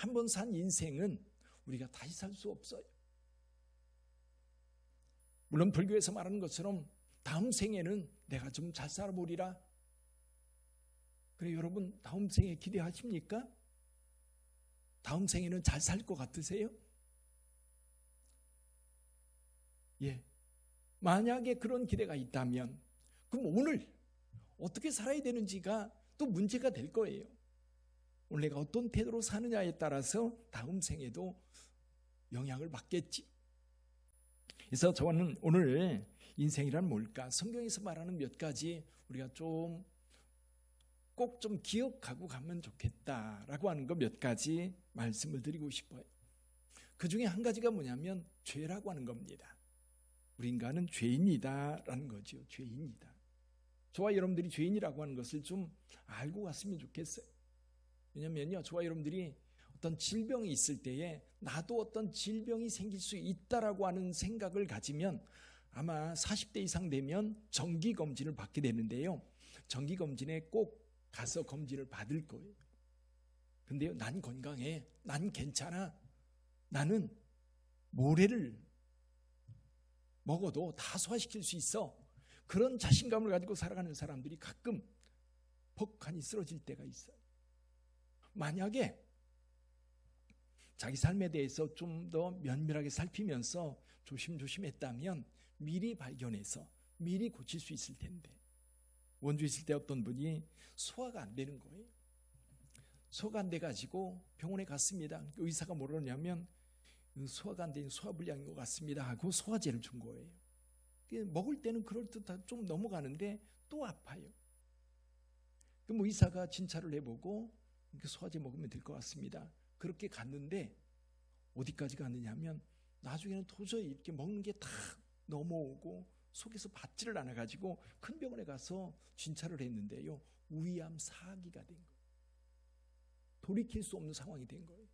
한 번 산 인생은 우리가 다시 살 수 없어요. 물론 불교에서 말하는 것처럼 다음 생에는 내가 좀 잘 살아보리라. 그래, 여러분 다음 생에 기대하십니까? 다음 생에는 잘 살 것 같으세요? 예. 만약에 그런 기대가 있다면 그럼 오늘 어떻게 살아야 되는지가 또 문제가 될 거예요. 오늘 내가 어떤 태도로 사느냐에 따라서 다음 생에도 영향을 받겠지. 그래서 저는 오늘 인생이란 뭘까? 성경에서 말하는 몇 가지 우리가 꼭 좀 기억하고 가면 좋겠다라고 하는 거 몇 가지 말씀을 드리고 싶어요. 그 중에 한 가지가 뭐냐면 죄라고 하는 겁니다. 우리 인간은 죄인이다라는 거죠. 죄인이다. 저와 여러분들이 죄인이라고 하는 것을 좀 알고 갔으면 좋겠어요. 왜냐면요, 저와 여러분들이 어떤 질병이 있을 때에 나도 어떤 질병이 생길 수 있다라고 하는 생각을 가지면 아마 40대 이상 되면 정기검진을 받게 되는데요, 정기검진에 꼭 가서 검진을 받을 거예요. 근데요, 난 건강해, 난 괜찮아, 나는 모래를 먹어도 다 소화시킬 수 있어, 그런 자신감을 가지고 살아가는 사람들이 가끔 벅하니 쓰러질 때가 있어요. 만약에 자기 삶에 대해서 좀 더 면밀하게 살피면서 조심조심했다면 미리 발견해서 미리 고칠 수 있을 텐데, 원주에 있을 때 어떤 분이 소화가 안 되는 거예요. 소화가 안 돼가지고 병원에 갔습니다. 의사가 뭐라냐면 소화가 안 되는 소화불량인 것 같습니다 하고 소화제를 준 거예요. 먹을 때는 그럴듯하게 좀 넘어가는데 또 아파요. 그럼 의사가 진찰을 해보고 소화제 먹으면 될 것 같습니다. 그렇게 갔는데 어디까지 갔느냐 하면 나중에는 도저히 이렇게 먹는 게 다 넘어오고 속에서 받지를 않아가지고 큰 병원에 가서 진찰을 했는데요, 위암 4기가 된 거예요. 돌이킬 수 없는 상황이 된 거예요.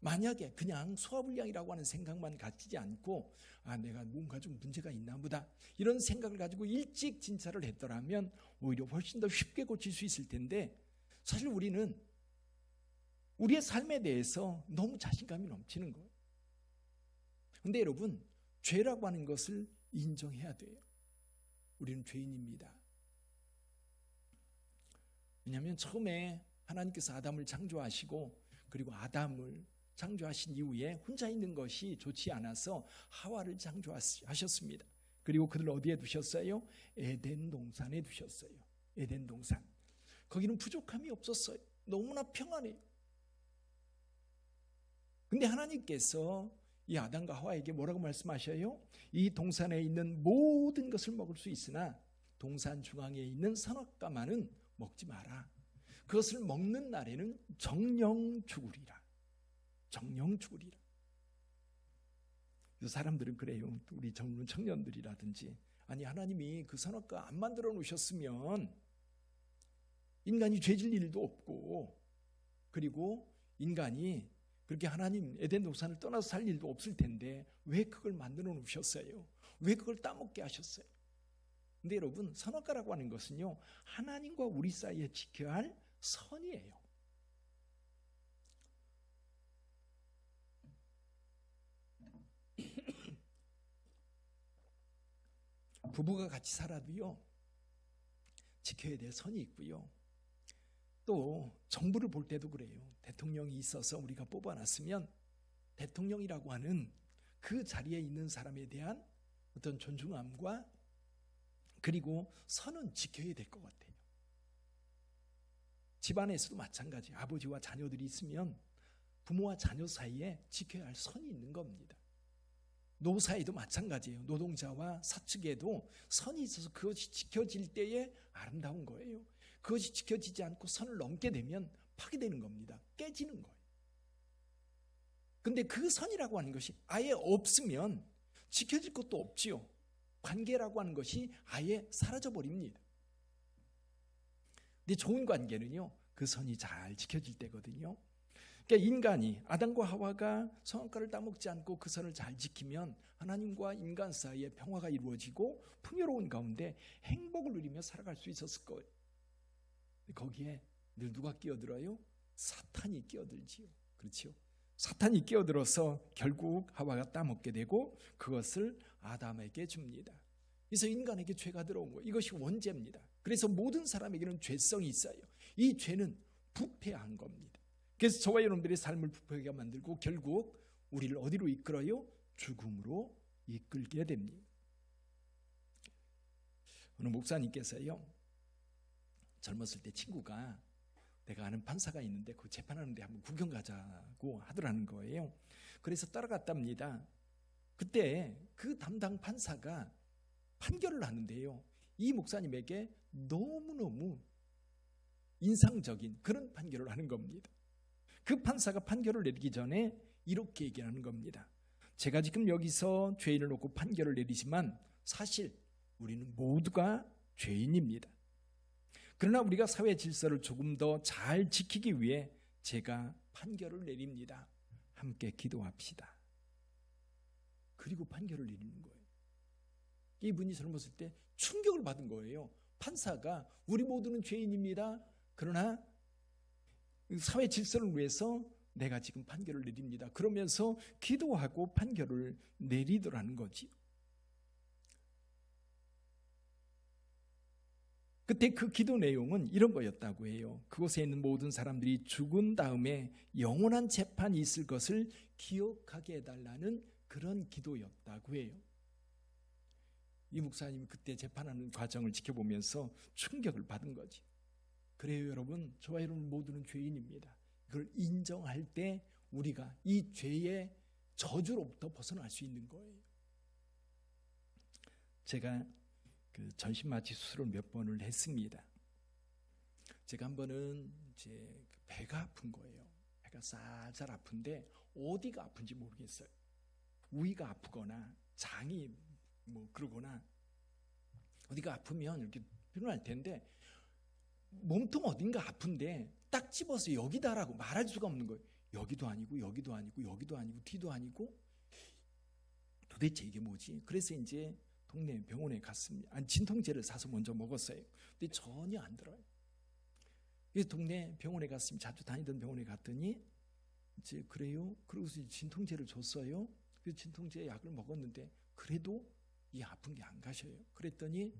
만약에 그냥 소화불량이라고 하는 생각만 가지지 않고 내가 뭔가 좀 문제가 있나 보다 이런 생각을 가지고 일찍 진찰을 했더라면 오히려 훨씬 더 쉽게 고칠 수 있을 텐데, 사실 우리는 우리의 삶에 대해서 너무 자신감이 넘치는 거예요. 근데 여러분, 죄라고 하는 것을 인정해야 돼요. 우리는 죄인입니다. 왜냐하면 처음에 하나님께서 아담을 창조하시고 그리고 아담을 창조하신 이후에 혼자 있는 것이 좋지 않아서 하와를 창조하셨습니다. 그리고 그들 어디에 두셨어요? 에덴 동산에 두셨어요. 에덴 동산. 거기는 부족함이 없었어요. 너무나 평안해요. 근데 하나님께서 이 아담과 하와에게 뭐라고 말씀하셔요? 이 동산에 있는 모든 것을 먹을 수 있으나 동산 중앙에 있는 선악과만은 먹지 마라. 그것을 먹는 날에는 정령 죽으리라. 정령 죽으리라. 사람들은 그래요. 우리 젊은 청년들이라든지, 아니 하나님이 그 선악과 안 만들어 놓으셨으면 인간이 죄질 일도 없고, 그리고 인간이 그렇게 하나님 에덴 동산을 떠나서 살 일도 없을 텐데 왜 그걸 만들어 놓으셨어요? 왜 그걸 따먹게 하셨어요? 근데 여러분, 선악과라고 하는 것은요, 하나님과 우리 사이에 지켜야 할 선이에요. 부부가 같이 살아도요, 지켜야 될 선이 있고요. 또 정부를 볼 때도 그래요. 대통령이 있어서 우리가 뽑아놨으면 대통령이라고 하는 그 자리에 있는 사람에 대한 어떤 존중함과 그리고 선은 지켜야 될 것 같아요. 집안에서도 마찬가지. 아버지와 자녀들이 있으면 부모와 자녀 사이에 지켜야 할 선이 있는 겁니다. 노사에도 마찬가지예요. 노동자와 사측에도 선이 있어서 그것이 지켜질 때에 아름다운 거예요. 그것이 지켜지지 않고 선을 넘게 되면 파괴되는 겁니다. 깨지는 거예요. 근데 그 선이라고 하는 것이 아예 없으면 지켜질 것도 없지요. 관계라고 하는 것이 아예 사라져 버립니다. 근데 좋은 관계는요, 그 선이 잘 지켜질 때거든요. 그러니까 인간이, 아담과 하와가 선악과를 따먹지 않고 그 선을 잘 지키면 하나님과 인간 사이에 평화가 이루어지고 풍요로운 가운데 행복을 누리며 살아갈 수 있었을 거예요. 거기에 늘 누가 끼어들어요? 사탄이 끼어들지요. 그렇죠? 사탄이 끼어들어서 결국 하와가 따먹게 되고 그것을 아담에게 줍니다. 그래서 인간에게 죄가 들어온 거예요. 이것이 원죄입니다. 그래서 모든 사람에게는 죄성이 있어요. 이 죄는 부패한 겁니다. 그래서 저와 여러분들의 삶을 부패하게 만들고 결국 우리를 어디로 이끌어요? 죽음으로 이끌게 됩니다. 어느 목사님께서요, 젊었을 때 친구가 내가 아는 판사가 있는데 그 재판하는데 한번 구경 가자고 하더라는 거예요. 그래서 따라갔답니다. 그때 그 담당 판사가 판결을 하는데요, 이 목사님에게 너무너무 인상적인 그런 판결을 하는 겁니다. 그 판사가 판결을 내리기 전에 이렇게 얘기하는 겁니다. 제가 지금 여기서 죄인을 놓고 판결을 내리지만 사실 우리는 모두가 죄인입니다. 그러나 우리가 사회 질서를 조금 더 잘 지키기 위해 제가 판결을 내립니다. 함께 기도합시다. 그리고 판결을 내리는 거예요. 이분이 젊었을 때 충격을 받은 거예요. 판사가 우리 모두는 죄인입니다. 그러나 사회 질서를 위해서 내가 지금 판결을 내립니다. 그러면서 기도하고 판결을 내리더라는 거지. 그때 그 기도 내용은 이런 거였다고 해요. 그곳에 있는 모든 사람들이 죽은 다음에 영원한 재판이 있을 것을 기억하게 해달라는 그런 기도였다고 해요. 이 목사님이 그때 재판하는 과정을 지켜보면서 충격을 받은 거지. 그래요, 여러분. 저와 여러분 모두는 죄인입니다. 그걸 인정할 때 우리가 이 죄의 저주로부터 벗어날 수 있는 거예요. 제가 그 전신마취 수술을 몇 번을 했습니다. 제가 한 번은 이제 배가 아픈 거예요. 배가 쌀쌀 아픈데 어디가 아픈지 모르겠어요. 위가 아프거나 장이 뭐 그러거나 어디가 아프면 이렇게 필요할 텐데 몸통 어딘가 아픈데 딱 집어서 여기다라고 말할 수가 없는 거예요. 여기도 아니고 여기도 아니고 여기도 아니고 뒤도 아니고 도대체 이게 뭐지? 그래서 이제 동네 병원에 갔습니다. 진통제를 사서 먼저 먹었어요. 근데 전혀 안 들어요. 그래서 동네 병원에 갔습니다. 자주 다니던 병원에 갔더니 이제 그래요? 그러고서 진통제를 줬어요. 그 진통제 약을 먹었는데 그래도 이 아픈 게 안 가셔요. 그랬더니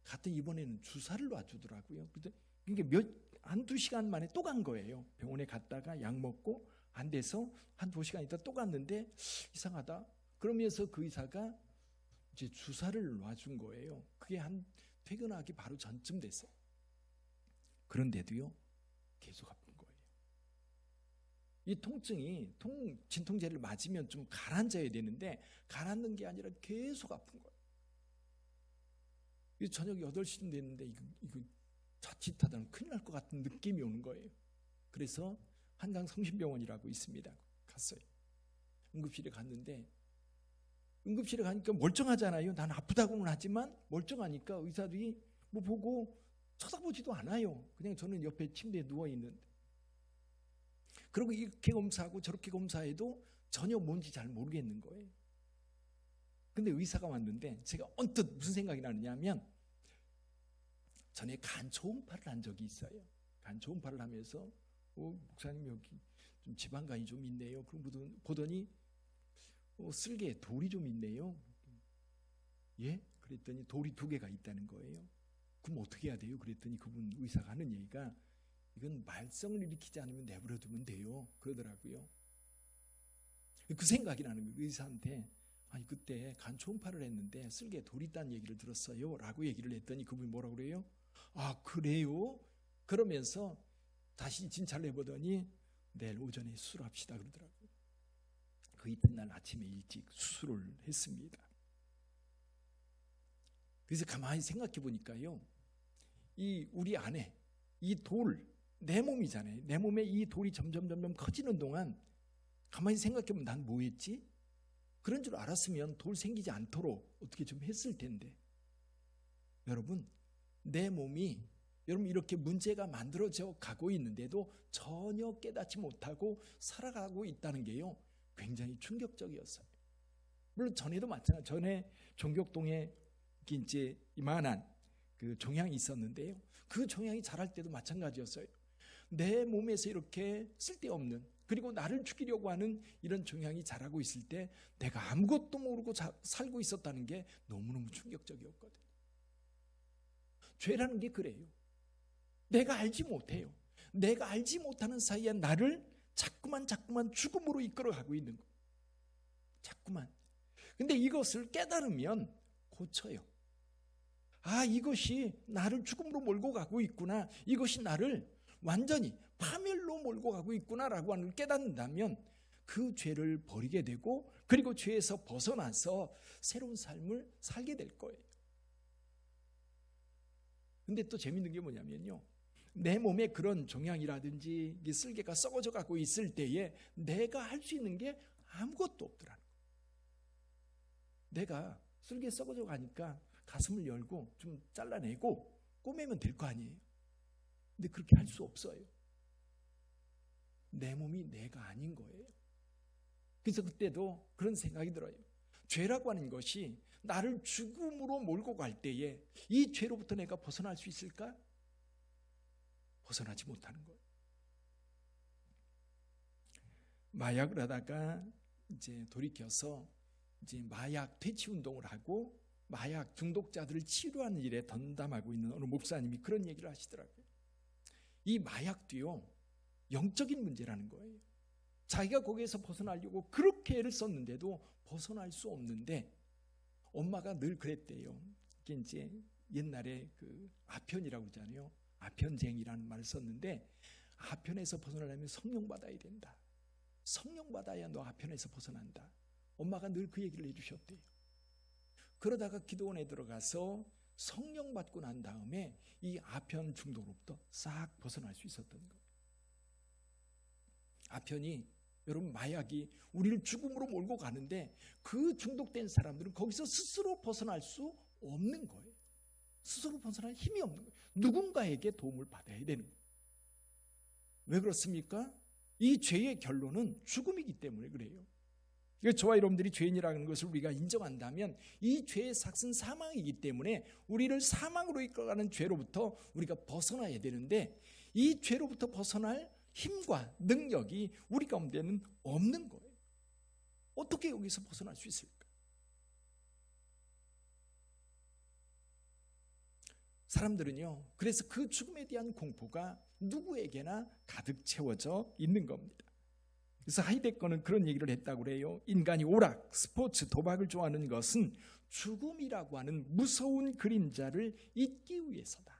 갔더니 이번에는 주사를 놔주더라고요. 그러니까 한두 시간 만에 또 간 거예요. 병원에 갔다가 약 먹고 안 돼서 한두 시간 있다 또 갔는데 이상하다. 그러면서 그 의사가 이제 주사를 놔준 거예요. 그게 한 퇴근하기 바로 전쯤 됐어요. 그런데도요, 계속 아픈 거예요. 이 통증이 진통제를 맞으면 좀 가라앉아야 되는데 가라앉는 게 아니라 계속 아픈 거예요. 저녁 8시쯤 됐는데 이거 자칫하다면 큰일 날 것 같은 느낌이 오는 거예요. 그래서 한강 성심병원이라고 있습니다. 갔어요. 응급실에 갔는데 응급실에 가니까 멀쩡하잖아요. 난 아프다고는 하지만 멀쩡하니까 의사들이 뭐 보고 쳐다보지도 않아요. 그냥 저는 옆에 침대에 누워있는데. 그리고 이렇게 검사하고 저렇게 검사해도 전혀 뭔지 잘 모르겠는 거예요. 근데 의사가 왔는데 제가 언뜻 무슨 생각이 나느냐 하면 전에 간 초음파를 한 적이 있어요. 간 초음파를 하면서 목사님 여기 좀 지방간이 좀 있네요. 그럼 보더니 쓸개에 돌이 좀 있네요. 예? 그랬더니 돌이 2개가 있다는 거예요. 그럼 어떻게 해야 돼요? 그랬더니 그분 의사가 하는 얘기가 이건 말썽을 일으키지 않으면 내버려두면 돼요. 그러더라고요. 그 생각이 나는 거예요. 의사한테 아니 그때 간 초음파를 했는데 쓸개에 돌이 있다는 얘기를 들었어요. 라고 얘기를 했더니 그분이 뭐라고 그래요? 아 그래요? 그러면서 다시 진찰을 해보더니 내일 오전에 수술합시다 그러더라고요. 그 이튿날 아침에 일찍 수술을 했습니다. 그래서 가만히 생각해 보니까요, 이 우리 안에 이 돌, 내 몸이잖아요. 내 몸에 이 돌이 점점 커지는 동안 가만히 생각해 보면 난 뭐 했지? 그런 줄 알았으면 돌 생기지 않도록 어떻게 좀 했을 텐데. 여러분, 내 몸이 여러분 이렇게 문제가 만들어져 가고 있는데도 전혀 깨닫지 못하고 살아가고 있다는 게요, 굉장히 충격적이었어요. 물론 전에도 마찬가지. 전에 종격동에 이제 이만한 그 종양이 있었는데요. 그 종양이 자랄 때도 마찬가지였어요. 내 몸에서 이렇게 쓸데없는, 그리고 나를 죽이려고 하는 이런 종양이 자라고 있을 때 내가 아무것도 모르고 살고 있었다는 게 너무너무 충격적이었거든. 죄라는 게 그래요. 내가 알지 못해요. 내가 알지 못하는 사이에 나를 자꾸만 죽음으로 이끌어가고 있는 거. 자꾸만. 근데 이것을 깨달으면 고쳐요. 아, 이것이 나를 죽음으로 몰고 가고 있구나. 이것이 나를 완전히 파멸로 몰고 가고 있구나라고 하는 걸 깨닫는다면 그 죄를 버리게 되고, 그리고 죄에서 벗어나서 새로운 삶을 살게 될 거예요. 근데 또 재밌는 게 뭐냐면요, 내 몸에 그런 종양이라든지 쓸개가 썩어져 가고 있을 때에 내가 할 수 있는 게 아무것도 없더라는 거예요. 내가 쓸개 썩어져 가니까 가슴을 열고 좀 잘라내고 꼬매면 될 거 아니에요. 근데 그렇게 할 수 없어요. 내 몸이 내가 아닌 거예요. 그래서 그때도 그런 생각이 들어요. 죄라고 하는 것이 나를 죽음으로 몰고 갈 때에 이 죄로부터 내가 벗어날 수 있을까? 벗어나지 못하는 거예요. 마약을 하다가 이제 돌이켜서 이제 마약 퇴치 운동을 하고 마약 중독자들을 치료하는 일에 던담하고 있는 어느 목사님이 그런 얘기를 하시더라고요. 이 마약도요, 영적인 문제라는 거예요. 자기가 거기에서 벗어나려고 그렇게 애를 썼는데도 벗어날 수 없는데, 엄마가 늘 그랬대요. 이게 이제 옛날에 그 아편이라고 그러잖아요. 아편쟁이라는 말을 썼는데, 아편에서 벗어나려면 성령 받아야 된다. 성령 받아야 너 아편에서 벗어난다. 엄마가 늘 그 얘기를 해주셨대요. 그러다가 기도원에 들어가서 성령 받고 난 다음에 이 아편 중독으로부터 싹 벗어날 수 있었던 거예요. 아편이, 여러분, 마약이 우리를 죽음으로 몰고 가는데 그 중독된 사람들은 거기서 스스로 벗어날 수 없는 거예요. 스스로 벗어날 힘이 없는 거예요. 누군가에게 도움을 받아야 되는 거예요. 왜 그렇습니까? 이 죄의 결론은 죽음이기 때문에 그래요. 저와 여러분들이 죄인이라는 것을 우리가 인정한다면 이 죄의 삭은 사망이기 때문에 우리를 사망으로 이끌어가는 죄로부터 우리가 벗어나야 되는데, 이 죄로부터 벗어날 힘과 능력이 우리 가운데는 없는 거예요. 어떻게 여기서 벗어날 수 있을까? 사람들은요, 그래서 그 죽음에 대한 공포가 누구에게나 가득 채워져 있는 겁니다. 그래서 하이데거는 그런 얘기를 했다고 그래요. 인간이 오락, 스포츠, 도박을 좋아하는 것은 죽음이라고 하는 무서운 그림자를 잊기 위해서다.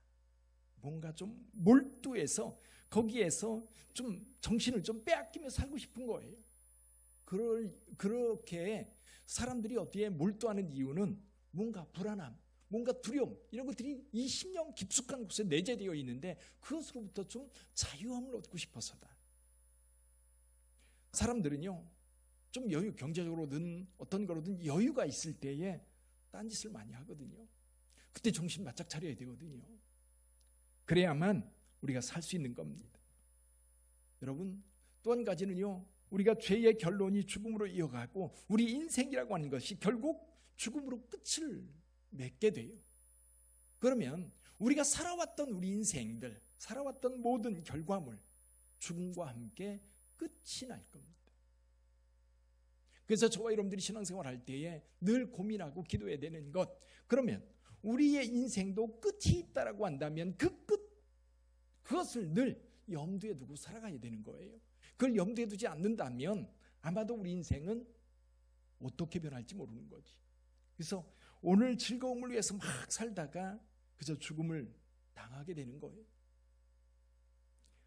뭔가 좀 몰두해서 거기에서 좀 정신을 좀 빼앗기며 살고 싶은 거예요. 그렇게 사람들이 어디에 몰두하는 이유는 뭔가 불안함, 뭔가 두려움, 이런 것들이 이 심령 깊숙한 곳에 내재되어 있는데 그것으로부터 좀 자유함을 얻고 싶어서다. 사람들은요, 좀 여유, 경제적으로든 어떤 거로든 여유가 있을 때에 딴짓을 많이 하거든요. 그때 정신 바짝 차려야 되거든요. 그래야만 우리가 살 수 있는 겁니다. 여러분, 또 한 가지는요, 우리가 죄의 결론이 죽음으로 이어가고 우리 인생이라고 하는 것이 결국 죽음으로 끝을 맺게 돼요. 그러면 우리가 살아왔던 우리 인생들, 살아왔던 모든 결과물, 죽음과 함께 끝이 날 겁니다. 그래서 저와 여러분들이 신앙생활 할 때에 늘 고민하고 기도해야 되는 것, 그러면 우리의 인생도 끝이 있다라고 한다면 그 끝, 그것을 늘 염두에 두고 살아가야 되는 거예요. 그걸 염두에 두지 않는다면 아마도 우리 인생은 어떻게 변할지 모르는 거지. 그래서 오늘 즐거움을 위해서 막 살다가 그저 죽음을 당하게 되는 거예요.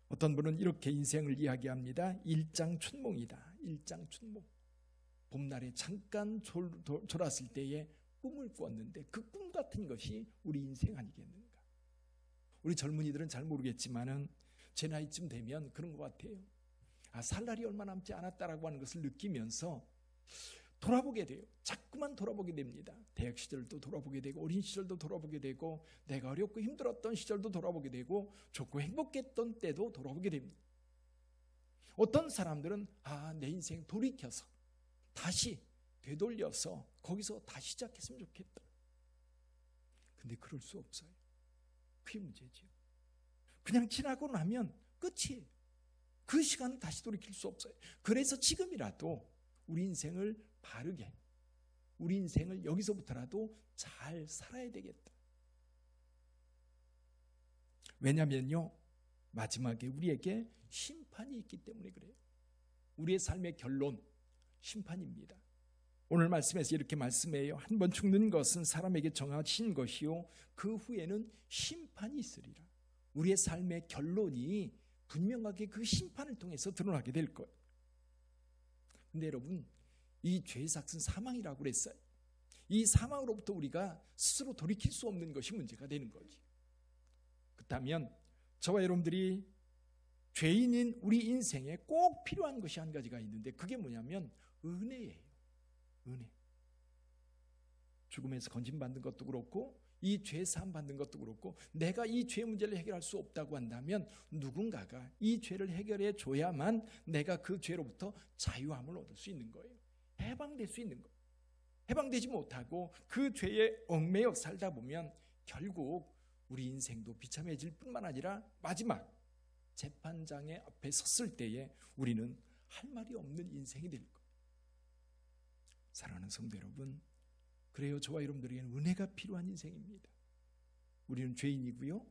어떤 분은 이렇게 인생을 이야기합니다. 일장춘몽이다. 일장춘몽. 봄날에 잠깐 졸았을 때에 꿈을 꾸었는데 그 꿈 같은 것이 우리 인생 아니겠는가. 우리 젊은이들은 잘 모르겠지만은 제 나이쯤 되면 그런 것 같아요. 살 날이 얼마 남지 않았다라고 하는 것을 느끼면서 돌아보게 돼요. 자꾸만 돌아보게 됩니다. 대학 시절도 돌아보게 되고 어린 시절도 돌아보게 되고 내가 어렵고 힘들었던 시절도 돌아보게 되고 좋고 행복했던 때도 돌아보게 됩니다. 어떤 사람들은 내 인생 돌이켜서 다시 되돌려서 거기서 다시 시작했으면 좋겠다. 근데 그럴 수 없어요. 그게 문제죠. 그냥 지나고 나면 끝이에요. 그 시간은 다시 돌이킬 수 없어요. 그래서 지금이라도 우리 인생을 바르게, 우리 인생을 여기서부터라도 잘 살아야 되겠다. 왜냐면요, 마지막에 우리에게 심판이 있기 때문에 그래요. 우리의 삶의 결론, 심판입니다. 오늘 말씀에서 이렇게 말씀해요. 한 번 죽는 것은 사람에게 정하신 것이요 그 후에는 심판이 있으리라. 우리의 삶의 결론이 분명하게 그 심판을 통해서 드러나게 될 거예요. 근데 여러분, 이 죄의 삭은 사망이라고 그랬어요. 이 사망으로부터 우리가 스스로 돌이킬 수 없는 것이 문제가 되는 거지. 그렇다면 저와 여러분들이 죄인인 우리 인생에 꼭 필요한 것이 한 가지가 있는데 그게 뭐냐면 은혜예요. 은혜. 죽음에서 건진받는 것도 그렇고 이 죄 사함 받는 것도 그렇고 내가 이 죄 문제를 해결할 수 없다고 한다면 누군가가 이 죄를 해결해 줘야만 내가 그 죄로부터 자유함을 얻을 수 있는 거예요. 해방될 수 있는 거예요. 해방되지 못하고 그 죄에 얽매여 살다 보면 결국 우리 인생도 비참해질 뿐만 아니라 마지막 재판장의 앞에 섰을 때에 우리는 할 말이 없는 인생이 될 거예요. 사랑하는 성도 여러분, 그래요. 저와 여러분들에게는 은혜가 필요한 인생입니다. 우리는 죄인이고요.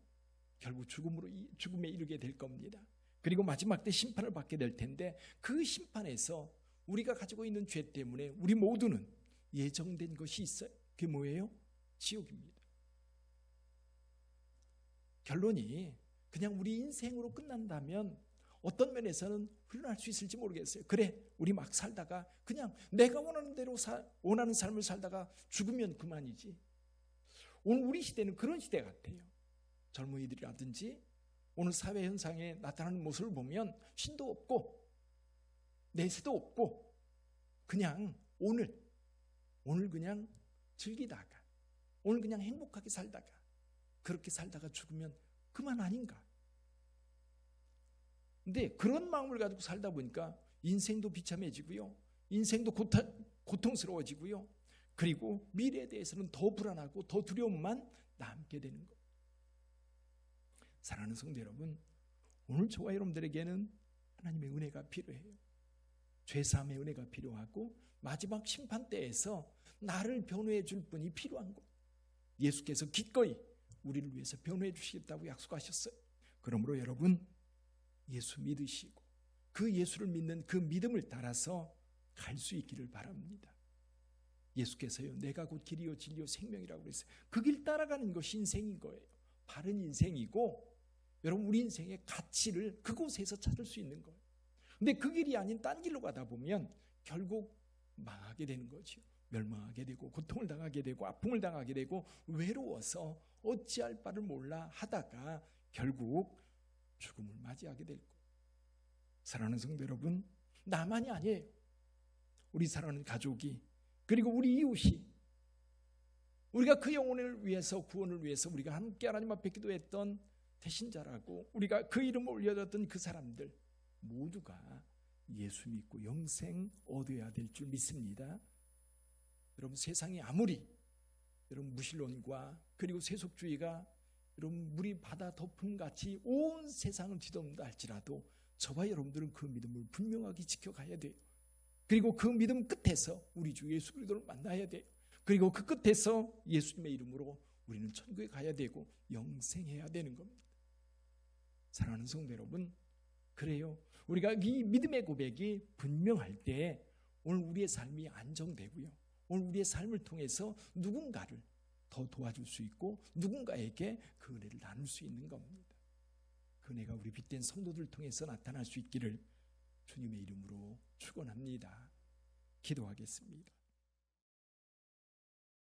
결국 죽음에 이르게 될 겁니다. 그리고 마지막 때 심판을 받게 될 텐데 그 심판에서 우리가 가지고 있는 죄 때문에 우리 모두는 예정된 것이 있어요. 그게 뭐예요? 지옥입니다. 결론이 그냥 우리 인생으로 끝난다면 어떤 면에서는 훌륭할 수 있을지 모르겠어요. 그래, 우리 막 살다가 그냥 내가 원하는 대로 원하는 삶을 살다가 죽으면 그만이지. 오늘 우리 시대는 그런 시대 같아요. 젊은이들이라든지 오늘 사회 현상에 나타나는 모습을 보면 신도 없고 내세도 없고 그냥 오늘 그냥 즐기다가 오늘 그냥 행복하게 살다가 그렇게 살다가 죽으면 그만 아닌가. 근데 그런 마음을 가지고 살다 보니까 인생도 비참해지고요. 인생도 고통스러워지고요. 그리고 미래에 대해서는 더 불안하고 더 두려움만 남게 되는 것. 사랑하는 성도 여러분, 오늘 저와 여러분들에게는 하나님의 은혜가 필요해요. 죄사함의 은혜가 필요하고 마지막 심판 때에서 나를 변호해 줄 분이 필요한 것. 예수께서 기꺼이 우리를 위해서 변호해 주시겠다고 약속하셨어요. 그러므로 여러분, 예수 믿으시고 그 예수를 믿는 그 믿음을 따라서 갈 수 있기를 바랍니다. 예수께서요, 내가 곧 길이요 진리요 생명이라고 그랬어요. 그 길 따라가는 것이 인생인 거예요. 바른 인생이고 여러분 우리 인생의 가치를 그곳에서 찾을 수 있는 거예요. 근데 그 길이 아닌 딴 길로 가다 보면 결국 망하게 되는 거죠. 멸망하게 되고 고통을 당하게 되고 아픔을 당하게 되고 외로워서 어찌할 바를 몰라 하다가 결국 죽음을 맞이하게 될 거예요. 사랑하는 성도 여러분, 나만이 아니에요. 우리 사랑하는 가족이 그리고 우리 이웃이 우리가 그 영혼을 위해서 구원을 위해서 우리가 함께 하나님 앞에 기도했던 대신자라고 우리가 그 이름을 올려줬던 그 사람들 모두가 예수 믿고 영생 얻어야 될 줄 믿습니다. 여러분 세상이 아무리 여러분 무신론과 그리고 세속주의가 여러분 물이 바다 덮음같이 온 세상을 뒤덮는다 할지라도 저와 여러분들은 그 믿음을 분명하게 지켜가야 돼요. 그리고 그 믿음 끝에서 우리 주 예수 그리스도를 만나야 돼요. 그리고 그 끝에서 예수님의 이름으로 우리는 천국에 가야 되고 영생해야 되는 겁니다. 사랑하는 성도 여러분, 그래요. 우리가 이 믿음의 고백이 분명할 때 오늘 우리의 삶이 안정되고요. 오늘 우리의 삶을 통해서 누군가를 더 도와줄 수 있고 누군가에게 그 은혜를 나눌 수 있는 겁니다. 그 은혜가 우리 빛된 성도들 통해서 나타날 수 있기를 주님의 이름으로 축원합니다. 기도하겠습니다.